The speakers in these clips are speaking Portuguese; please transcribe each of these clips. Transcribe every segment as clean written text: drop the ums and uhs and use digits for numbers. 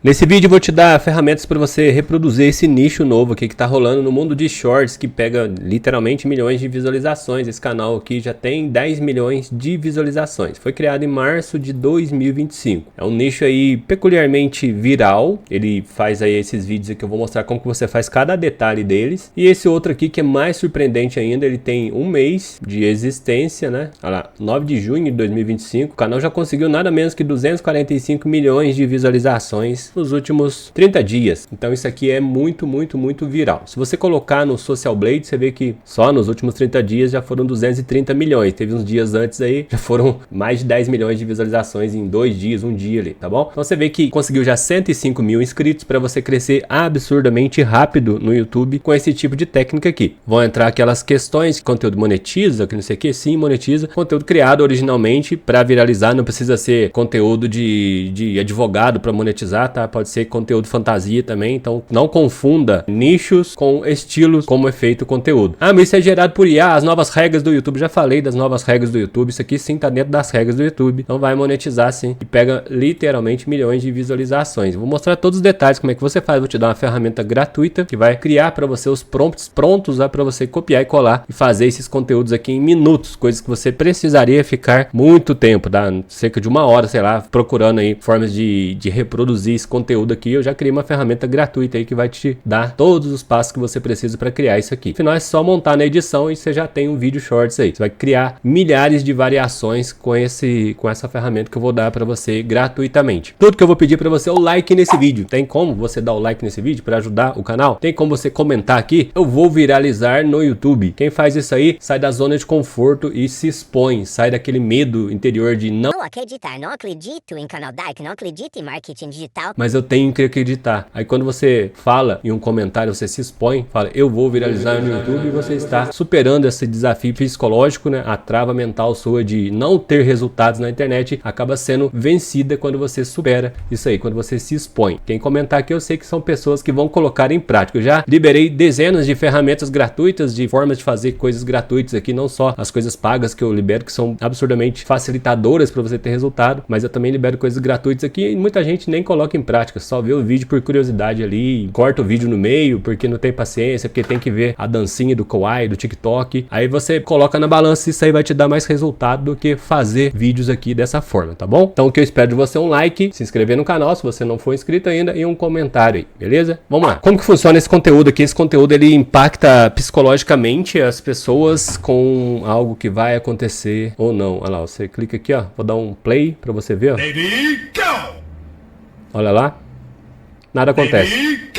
Nesse vídeo eu vou te dar ferramentas para você reproduzir esse nicho novo aqui que tá rolando no mundo de shorts, que pega literalmente milhões de visualizações. Esse canal aqui já tem 10 milhões de visualizações. Foi criado em março de 2025. É um nicho aí peculiarmente viral. Ele faz aí esses vídeos aqui, eu vou mostrar como que você faz cada detalhe deles. E esse outro aqui que é mais surpreendente ainda, ele tem um mês de existência, né? Olha lá, 9 de junho de 2025. O canal já conseguiu nada menos que 245 milhões de visualizações nos últimos 30 dias. Então isso aqui é muito viral. Se você colocar no Social Blade, você vê que só nos últimos 30 dias já foram 230 milhões. Teve uns dias antes aí, já foram mais de 10 milhões de visualizações em 2 dias, um dia ali, tá bom? Então você vê que conseguiu já 105 mil inscritos para você crescer absurdamente rápido no YouTube com esse tipo de técnica aqui. Vão entrar aquelas questões, conteúdo monetiza, que não sei o que, sim, monetiza. Conteúdo criado originalmente para viralizar, não precisa ser conteúdo de advogado para monetizar, tá? Pode ser conteúdo fantasia também, então não confunda nichos com estilos como é feito o conteúdo. Ah, mas isso é gerado por IA, as novas regras do YouTube, já falei das novas regras do YouTube, isso aqui sim tá dentro das regras do YouTube, então vai monetizar sim, e pega literalmente milhões de visualizações. Vou mostrar todos os detalhes, como é que você faz, vou te dar uma ferramenta gratuita, que vai criar para você os prompts prontos para você copiar e colar, e fazer esses conteúdos aqui em minutos, coisas que você precisaria ficar muito tempo, dá cerca de 1 hora, sei lá, procurando aí formas de reproduzir esse conteúdo aqui. Eu já criei uma ferramenta gratuita aí que vai te dar todos os passos que você precisa para criar isso aqui. Afinal, é só montar na edição e você já tem um vídeo shorts aí. Você vai criar milhares de variações com essa ferramenta que eu vou dar para você gratuitamente. Tudo que eu vou pedir para você é o like nesse vídeo. Tem como você dar o like nesse vídeo para ajudar o canal? Tem como você comentar aqui? Eu vou viralizar no YouTube. Quem faz isso aí sai da zona de conforto e se expõe, sai daquele medo interior de não acreditar, não acredito em canal Dark, não acredito em marketing digital, mas eu tenho que acreditar. Aí quando você fala em um comentário, você se expõe, fala eu vou viralizar no YouTube, e você está superando esse desafio psicológico, né? A trava mental sua de não ter resultados na internet acaba sendo vencida quando você supera isso aí, quando você se expõe. Quem comentar aqui eu sei que são pessoas que vão colocar em prática. Eu já liberei dezenas de ferramentas gratuitas, de formas de fazer coisas gratuitas aqui, não só as coisas pagas que eu libero, que são absurdamente facilitadoras para você ter resultado, mas eu também libero coisas gratuitas aqui e muita gente nem coloca em prática, só vê o vídeo por curiosidade ali, corta o vídeo no meio porque não tem paciência, porque tem que ver a dancinha do Kawaii, do TikTok. Aí você coloca na balança e isso aí vai te dar mais resultado do que fazer vídeos aqui dessa forma, tá bom? Então o que eu espero de você é um like, se inscrever no canal se você não for inscrito ainda e um comentário aí, beleza? Vamos lá. Como que funciona esse conteúdo aqui? Esse conteúdo ele impacta psicologicamente as pessoas com algo que vai acontecer ou não. Olha lá, você clica aqui, ó, vou dar um play pra você ver, ó. Olha lá. Nada acontece.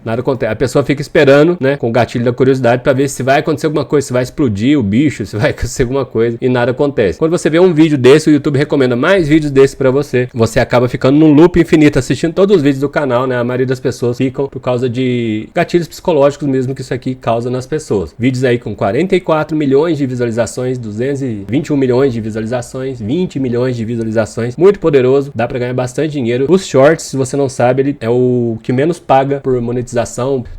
Nada acontece. A pessoa fica esperando, né, com o gatilho da curiosidade para ver se vai acontecer alguma coisa, se vai explodir o bicho, se vai acontecer alguma coisa e nada acontece. Quando você vê um vídeo desse, o YouTube recomenda mais vídeos desses para você. Você acaba ficando num loop infinito assistindo todos os vídeos do canal, né? A maioria das pessoas ficam por causa de gatilhos psicológicos mesmo que isso aqui causa nas pessoas. Vídeos aí com 44 milhões de visualizações, 221 milhões de visualizações, 20 milhões de visualizações. Muito poderoso, dá para ganhar bastante dinheiro. Os shorts, se você não sabe, ele é o que menos paga por monetização,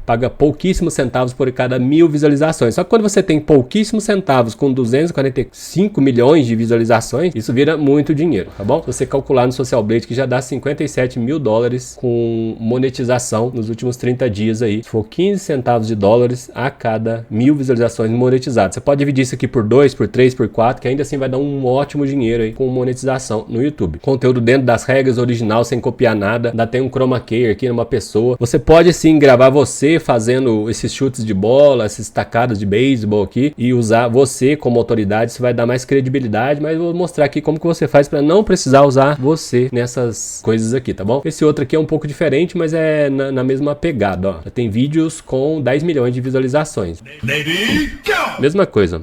paga pouquíssimos centavos por cada 1000 visualizações. Só que quando você tem pouquíssimos centavos com 245 milhões de visualizações, isso vira muito dinheiro, tá bom? Se você calcular no Social Blade que já dá 57 mil dólares com monetização nos últimos 30 dias aí, se for 15 centavos de dólares a cada 1000 visualizações monetizadas. Você pode dividir isso aqui por 2, por 3, por 4, que ainda assim vai dar um ótimo dinheiro aí com monetização no YouTube. Conteúdo dentro das regras original, sem copiar nada, ainda tem um chroma key aqui numa pessoa. Você pode sim gravar você fazendo esses chutes de bola, essas tacadas de beisebol aqui e usar você como autoridade, isso vai dar mais credibilidade, mas eu vou mostrar aqui como que você faz para não precisar usar você nessas coisas aqui, tá bom? Esse outro aqui é um pouco diferente, mas é na mesma pegada, ó. Já tem vídeos com 10 milhões de visualizações. Mesma coisa.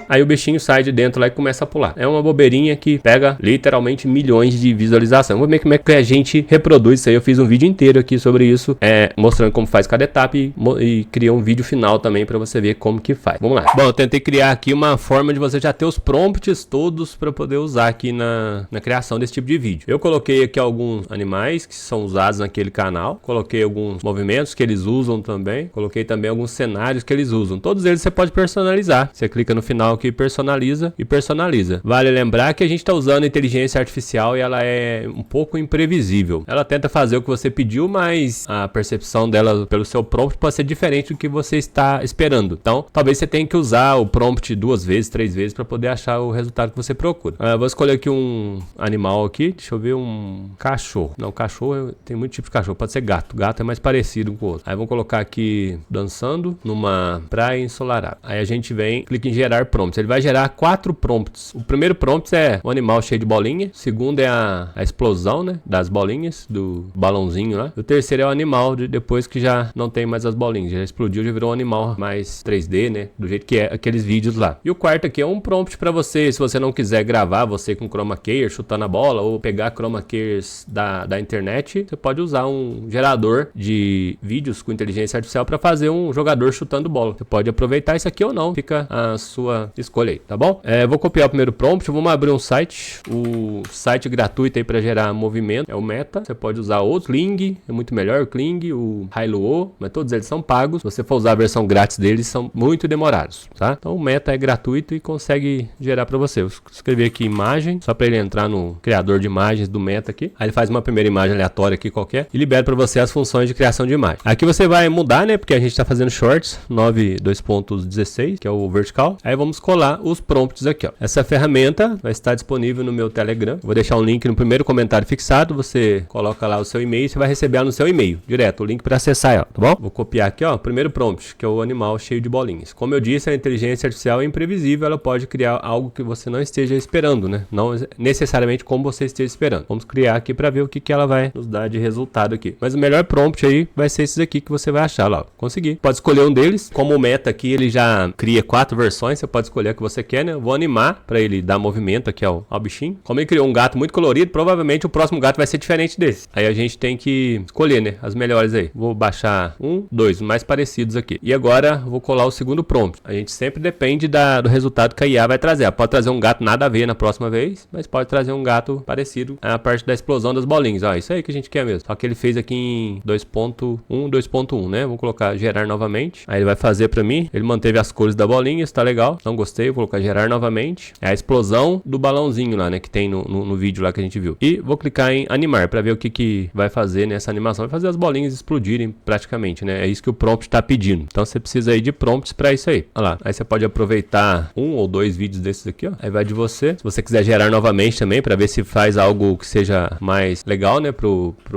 Aí o bichinho sai de dentro lá e começa a pular. É uma bobeirinha que pega literalmente milhões de visualizações. Vamos ver como é que a gente reproduz isso aí. Eu fiz um vídeo inteiro aqui sobre isso, mostrando como faz cada etapa e criei um vídeo final também pra você ver como que faz. Vamos lá. Bom, eu tentei criar aqui uma forma de você já ter os prompts todos pra poder usar aqui na criação desse tipo de vídeo. Eu coloquei aqui alguns animais que são usados naquele canal. Coloquei alguns movimentos que eles usam também. Coloquei também alguns cenários que eles usam. Todos eles você pode personalizar. Você clica no final aqui, personaliza e personaliza. Vale lembrar que a gente está usando inteligência artificial e ela é um pouco imprevisível. Ela tenta fazer o que você pediu, mas a percepção dela pelo seu prompt pode ser diferente do que você está esperando. Então, talvez você tenha que usar o prompt 2 vezes, 3 vezes para poder achar o resultado que você procura. Vou escolher aqui um animal aqui. Deixa eu ver, um cachorro. Não, cachorro tem muito tipo de cachorro. Pode ser gato. Gato é mais parecido com o outro. Aí vamos colocar aqui dançando numa praia ensolarada. Aí a gente vem, clica em gerar prompts. Ele vai gerar 4 prompts. O primeiro prompt é um animal cheio de bolinha. O segundo é a explosão, né, das bolinhas, do balãozinho lá. O terceiro é o animal depois que já não tem mais as bolinhas. Já explodiu, já virou um animal mais 3D, né, do jeito que é aqueles vídeos lá. E o quarto aqui é um prompt para você, se você não quiser gravar você com chroma key, chutando a bola, ou pegar chroma keys da internet, você pode usar um gerador de vídeos com inteligência artificial para fazer um jogador chutando bola. Você pode aproveitar isso aqui ou não, fica a sua escolha aí, tá bom? Vou copiar o primeiro prompt, vamos abrir um site, o site gratuito aí para gerar movimento, é o Meta. Você pode usar outro, Kling, é muito melhor, o Kling, o Hailuo, mas todos eles são pagos. Se você for usar a versão grátis deles, são muito demorados, tá? Então o Meta é gratuito e consegue gerar para você. Vou escrever aqui imagem, só para ele entrar no criador de imagens do Meta aqui. Aí ele faz uma primeira imagem aleatória aqui qualquer e libera para você as funções de criação de imagem. Aqui você vai mudar, né? Porque a gente está fazendo shorts 9.2.16, que é o vertical. Aí vamos colar os prompts aqui, ó. Essa ferramenta vai estar disponível no meu Telegram. Vou deixar um link no primeiro comentário fixado. Você coloca lá o seu e-mail, você vai receber no seu e-mail direto o link para acessar, ó, tá bom? Vou copiar aqui, ó, o primeiro prompt, que é o animal cheio de bolinhas. Como eu disse, a inteligência artificial é imprevisível, ela pode criar algo que você não esteja esperando, né? Não necessariamente como você esteja esperando. Vamos criar aqui para ver o que ela vai nos dar de resultado aqui. Mas o melhor prompt aí vai ser esses aqui que você vai achar lá, ó. Consegui. Pode escolher um deles. Como o Meta aqui, ele já cria 4 versões, você pode escolher a que você quer, né? Eu vou animar para ele dar movimento aqui ao bichinho. Como ele criou um gato muito colorido, provavelmente o próximo gato vai ser diferente desse. Aí a gente tem que escolher, né? As melhores aí. Vou baixar 1, 2, mais parecidos aqui. E agora vou colar o segundo prompt. A gente sempre depende do resultado que a IA vai trazer. Ela pode trazer um gato nada a ver na próxima vez, mas pode trazer um gato parecido à parte da explosão das bolinhas. Ó, isso aí que a gente quer mesmo. Só que ele fez aqui em 2.1, 2.1, né? Vou colocar gerar novamente. Aí ele vai fazer pra mim. Ele manteve as cores da bolinha, isso tá legal. Não gostei, vou colocar gerar novamente. É a explosão do balãozinho lá, né? Que tem no vídeo lá que a gente viu. E vou clicar em animar pra ver o que vai fazer nessa animação. Vai fazer as bolinhas explodirem praticamente, né? É isso que o prompt tá pedindo. Então você precisa aí de prompts pra isso aí. Olha lá. Aí você pode aproveitar 1 ou 2 vídeos desses aqui, ó. Aí vai de você. Se você quiser gerar novamente também pra ver se faz algo que seja mais legal, né?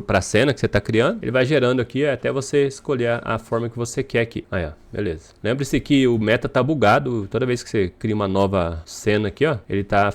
Pra cena que você tá criando. Ele vai gerando aqui até você escolher a forma que você quer aqui. Aí, ó. Beleza. Lembre-se que o Meta tá bugado. Toda vez que você cria uma nova cena aqui, ó, ele tá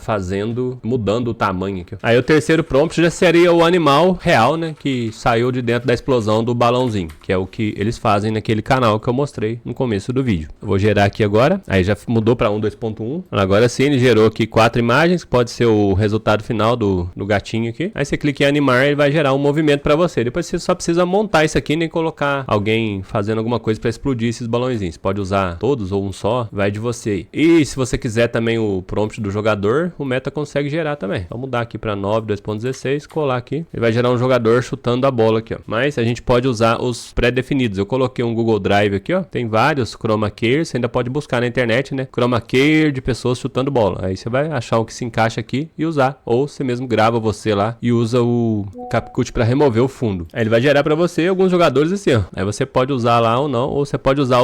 mudando o tamanho aqui, ó. Aí o terceiro prompt já seria o animal real, né, que saiu de dentro da explosão do balãozinho, que é o que eles fazem naquele canal que eu mostrei no começo do vídeo. Eu vou gerar aqui agora. Aí já mudou para 1, 2.1. Agora sim, ele gerou aqui 4 imagens, que pode ser o resultado final do gatinho aqui. Aí você clica em animar, ele vai gerar um movimento para você. Depois você só precisa montar isso aqui, nem colocar alguém fazendo alguma coisa para explodir esses balãozinhos. Você pode usar todos ou um só, vai de você. E se você quiser também o prompt do jogador, o Meta consegue gerar também. Vamos mudar aqui para 9, 2.16, colar aqui. Ele vai gerar um jogador chutando a bola aqui, ó. Mas a gente pode usar os pré-definidos. Eu coloquei um Google Drive aqui, ó. Tem vários chroma keys, você ainda pode buscar na internet, né? Chroma key de pessoas chutando bola. Aí você vai achar o que se encaixa aqui e usar. Ou você mesmo grava você lá e usa o CapCut para remover o fundo. Aí ele vai gerar para você alguns jogadores assim, ó. Aí você pode usar lá ou não, ou você pode usar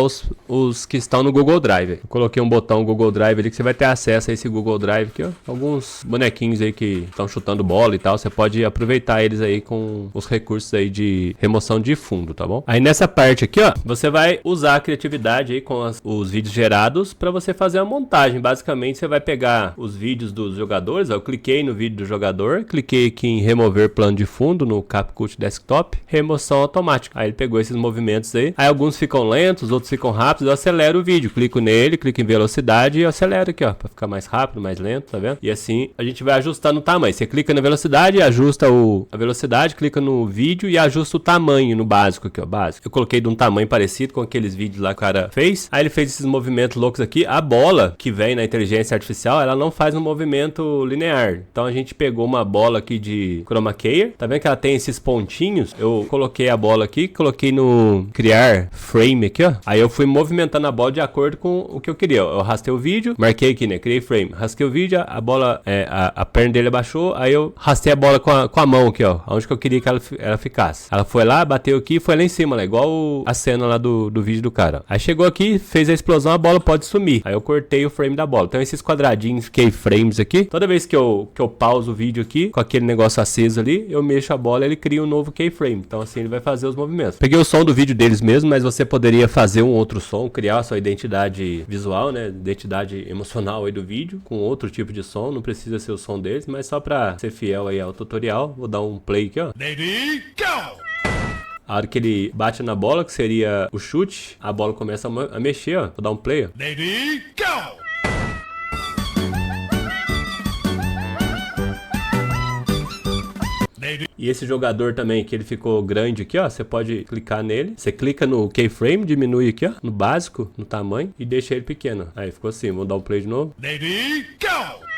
os que estão no Google Drive. Eu coloquei um botão Google Drive ali que você vai ter acesso a esse Google Drive aqui, ó. Alguns bonequinhos aí que estão chutando bola e tal. Você pode aproveitar eles aí com os recursos aí de remoção de fundo, tá bom? Aí nessa parte aqui, ó, você vai usar a criatividade aí com os vídeos gerados para você fazer a montagem. Basicamente, você vai pegar os vídeos dos jogadores, ó. Eu cliquei no vídeo do jogador, cliquei aqui em remover plano de fundo no CapCut Desktop, remoção automática. Aí ele pegou esses movimentos aí. Aí alguns ficam lentos, outros ficam rápidos. Eu acelero o vídeo, clico nele, clico em velocidade e acelero aqui, ó, para ficar mais rápido, mais lento, tá vendo? E assim a gente vai ajustar no tamanho. Você clica na velocidade, ajusta a velocidade, clica no vídeo e ajusta o tamanho no básico aqui, ó, básico. Eu coloquei de um tamanho parecido com aqueles vídeos lá que o cara fez. Aí ele fez esses movimentos loucos aqui. A bola que vem na inteligência artificial, ela não faz um movimento linear. Então a gente pegou uma bola aqui de chroma key. Tá vendo que ela tem esses pontinhos? Eu coloquei a bola aqui, coloquei no criar frame aqui, ó. Aí eu fui movimentando a bola de acordo acordo com o que eu queria. Eu arrastei o vídeo, marquei aqui, né? Criei frame. Arrastei o vídeo, a bola, a perna dele abaixou, aí eu arrastei a bola com a mão aqui, ó. Onde que eu queria que ela ficasse. Ela foi lá, bateu aqui e foi lá em cima, né? Igual a cena lá do vídeo do cara. Aí chegou aqui, fez a explosão, a bola pode sumir. Aí eu cortei o frame da bola. Então esses quadradinhos, keyframes aqui, toda vez que eu pauso o vídeo aqui, com aquele negócio aceso ali, eu mexo a bola e ele cria um novo keyframe. Então assim ele vai fazer os movimentos. Peguei o som do vídeo deles mesmo, mas você poderia fazer um outro som, criar a sua identidade visual, né? Identidade emocional aí do vídeo, com outro tipo de som. Não precisa ser o som deles, mas só pra ser fiel aí ao tutorial, vou dar um play aqui, ó. Lady, go! A hora que ele bate na bola, que seria o chute, a bola começa a mexer, ó. Vou dar um play, ó. Lady, go! E esse jogador também, que ele ficou grande aqui, ó, você pode clicar nele. Você clica no keyframe, diminui aqui, ó, no básico, no tamanho, e deixa ele pequeno. Aí ficou assim, vou dar um play de novo. Lady, go!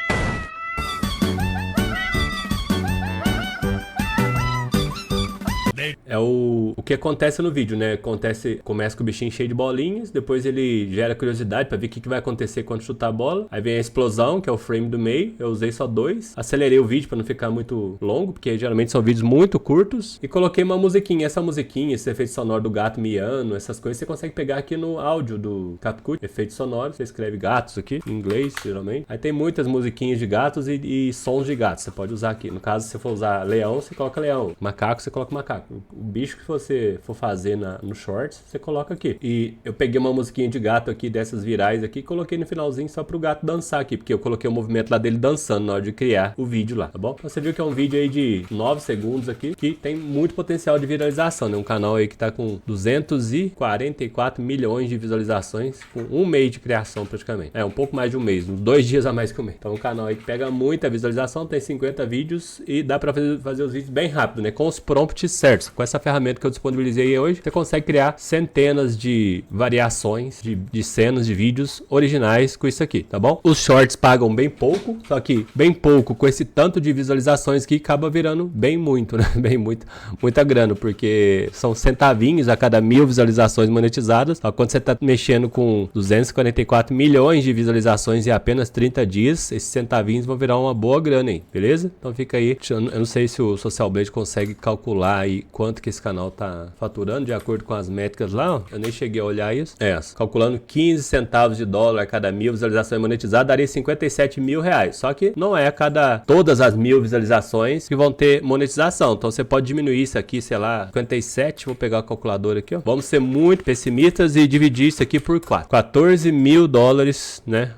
É o que acontece no vídeo, né? Começa com o bichinho cheio de bolinhas, depois ele gera curiosidade pra ver o que vai acontecer quando chutar a bola. Aí vem a explosão, que é o frame do meio. Eu usei só 2. Acelerei o vídeo pra não ficar muito longo, porque geralmente são vídeos muito curtos. E coloquei uma musiquinha. Essa musiquinha, esse efeito sonoro do gato miando, essas coisas você consegue pegar aqui no áudio do CapCut. Efeito sonoro, você escreve gatos aqui, em inglês, geralmente. Aí tem muitas musiquinhas de gatos e sons de gatos. Você pode usar aqui. No caso, se você for usar leão, você coloca leão. Macaco, você coloca macaco. O bicho que você for fazer no shorts, você coloca aqui. E eu peguei uma musiquinha de gato aqui, dessas virais aqui, e coloquei no finalzinho só pro gato dançar aqui, porque eu coloquei o movimento lá dele dançando na hora de criar o vídeo lá, tá bom? Então você viu que é um vídeo aí de 9 segundos aqui, que tem muito potencial de viralização, né? Um canal aí que tá com 244 milhões de visualizações, com um mês de criação praticamente. Um pouco mais de um mês, 2 dias a mais que um mês. Então é um canal aí que pega muita visualização, tem 50 vídeos e dá pra fazer os vídeos bem rápido, né? Com os prompts certos, com essa ferramenta que eu disponibilizei hoje, você consegue criar centenas de variações de cenas, de vídeos originais com isso aqui, tá bom? Os shorts pagam bem pouco, só que bem pouco com esse tanto de visualizações que acaba virando bem muito, né? Bem muita grana, porque são centavinhos a cada 1000 visualizações monetizadas. Só quando você tá mexendo com 244 milhões de visualizações em apenas 30 dias, esses centavinhos vão virar uma boa grana aí, beleza? Então fica aí. Eu não sei se o Social Blade consegue calcular aí quanto que esse canal tá faturando de acordo com as métricas lá, ó. Eu nem cheguei a olhar isso. Calculando 15 centavos de dólar a cada 1000 visualizações monetizadas, daria 57 mil reais. Só que não é a cada todas as 1000 visualizações que vão ter monetização. Então você pode diminuir isso aqui, sei lá, 57, vou pegar o calculador aqui, ó. Vamos ser muito pessimistas e dividir isso aqui por 4. 14 mil dólares, né?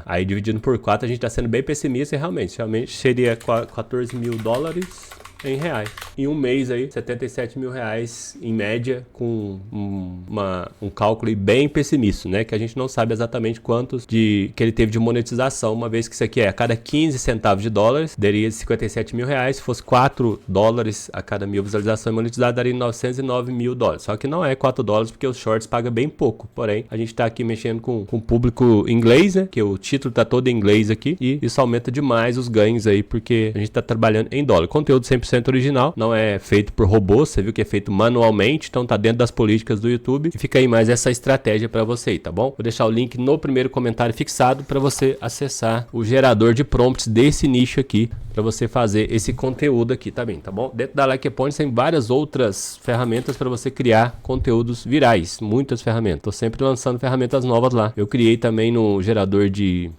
Aí dividindo por 4, a gente tá sendo bem pessimista e realmente seria 14 mil dólares em reais. Em um mês aí, 77 mil reais em média, com um cálculo bem pessimista, né? Que a gente não sabe exatamente quantos que ele teve de monetização, uma vez que isso aqui a cada 15 centavos de dólares, daria 57 mil reais. Se fosse 4 dólares a cada 1000 visualizações monetizadas, daria 909 mil dólares. Só que não é 4 dólares, porque os shorts pagam bem pouco. Porém, a gente tá aqui mexendo com público inglês, né? Que o título tá todo em inglês aqui, e isso aumenta demais os ganhos aí, porque a gente tá trabalhando em dólar. Conteúdo 100% original, não é feito por robôs, você viu que é feito manualmente, então tá dentro das políticas do YouTube, e fica aí mais essa estratégia para você, tá bom? Vou deixar o link no primeiro comentário fixado para você acessar o gerador de prompts desse nicho aqui, para você fazer esse conteúdo aqui também, tá bom? Dentro da Like a Point tem várias outras ferramentas para você criar conteúdos virais, muitas ferramentas. Tô sempre lançando ferramentas novas lá. Eu criei também no gerador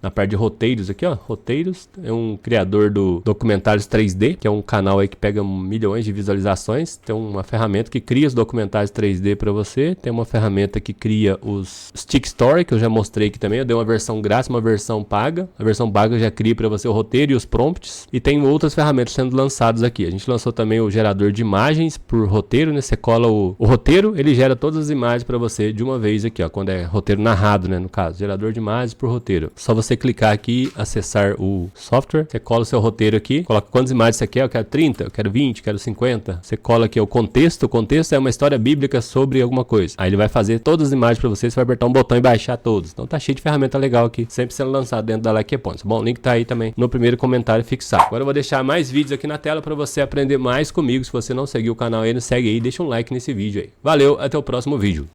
na parte de roteiros aqui, ó, roteiros, é um criador do Documentários 3D, que é um canal aí que pega milhões de visualizações. Tem uma ferramenta que cria os documentários 3D para você, tem uma ferramenta que cria os Stick Story, que eu já mostrei aqui também. Eu dei uma versão grátis, uma versão paga. A versão paga já cria para você o roteiro e os prompts, e tem outras ferramentas sendo lançadas aqui. A gente lançou também o gerador de imagens por roteiro, né? Você cola o roteiro, ele gera todas as imagens para você de uma vez aqui, ó, quando é roteiro narrado, né, no caso, gerador de imagens por roteiro. Só você clicar aqui, acessar o software, você cola o seu roteiro aqui, coloca quantas imagens você quer, eu quero 30, eu quero 20, quero 50. Você cola aqui o contexto é uma história bíblica sobre alguma coisa. Aí ele vai fazer todas as imagens para você vai apertar um botão e baixar todos. Então tá cheio de ferramenta legal aqui, sempre sendo lançado dentro da Like a Point. Bom, o link tá aí também no primeiro comentário fixado. Agora eu vou deixar mais vídeos aqui na tela para você aprender mais comigo. Se você não seguiu o canal ainda, segue aí, deixa um like nesse vídeo aí. Valeu, até o próximo vídeo.